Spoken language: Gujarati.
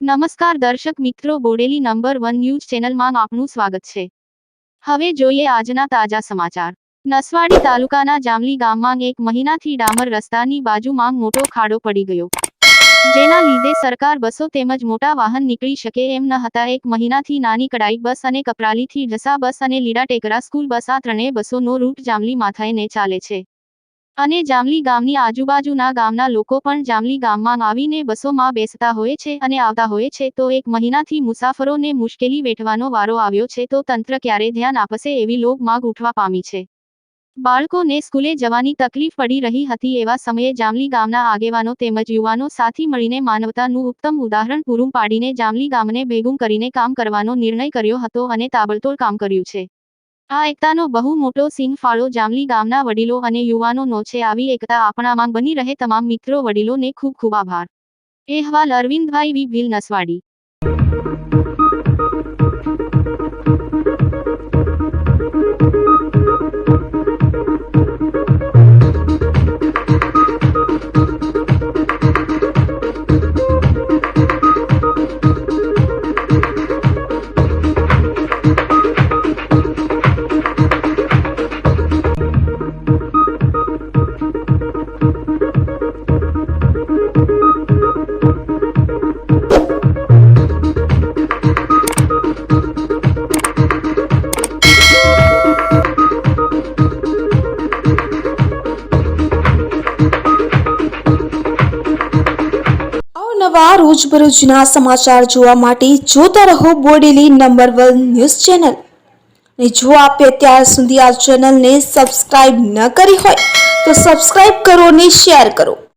નમસ્કાર દર્શક મિત્રો, બોડેલી નંબર 1 ન્યૂઝ ચેનલમાં આપનું સ્વાગત છે। હવે જોઈએ આજના તાજા સમાચાર। નસવાડી તાલુકાના જામલી ગામમાં એક મહિનાથી ડામર રસ્તાની બાજુમાં મોટો ખાડો પડી ગયો, જેના લીધે સરકાર બસો તેમજ મોટા વાહન નીકળી શકે એમ ન હતા। એક મહિનાથી નાની કડાઈ બસ અને કપરાલીથી ઢસા બસ અને લીડા ટેકરા સ્કૂલ બસ આ ત્રણેય બસોનો રૂટ જામલી માથાઈને ચાલે છે, અને જામલી ગામની આજુબાજુના ગામના લોકો પણ જામલી ગામમાં આવીને બસોમાં બેસતા હોય છે અને આવતા હોય છે। તો એક મહિનાથી મુસાફરોને મુશ્કેલી વેઠવાનો વારો આવ્યો છે, તો તંત્ર ક્યારે ધ્યાન આપશે એવી લોક માંગ ઉઠવા પામી છે। બાળકોને સ્કૂલે જવાની તકલીફ પડી રહી હતી, એવા સમયે જામલી ગામના આગેવાનો તેમજ યુવાનો સાથી મળીને માનવતાનું ઉત્તમ ઉદાહરણ પૂરું પાડીને જામલી ગામને ભેગું કરીને કામ કરવાનો નિર્ણય કર્યો હતો અને તાબડતોડ કામ કર્યું છે। આ એકતાનો બહુ મોટો સિંહ ફાળો જામલી ગામના વડીલો અને યુવાનોનો છે। આવી એકતા આપણામાં બની રહે તમામ મિત્રો વડીલોને ખૂબ ખૂબ આભાર। અહેવાલ અરવિંદભાઈ વી ભીલ, નસવાડી। નવા રોજબરોજના સમાચાર જોવા માટે જોતા રહો બોડેલી નંબર 1 ન્યૂઝ ચેનલ। અને જો આપે અત્યાર સુધી આ ચેનલને સબસ્ક્રાઇબ ન કરી હોય તો સબસ્ક્રાઇબ કરો અને શેર કરો।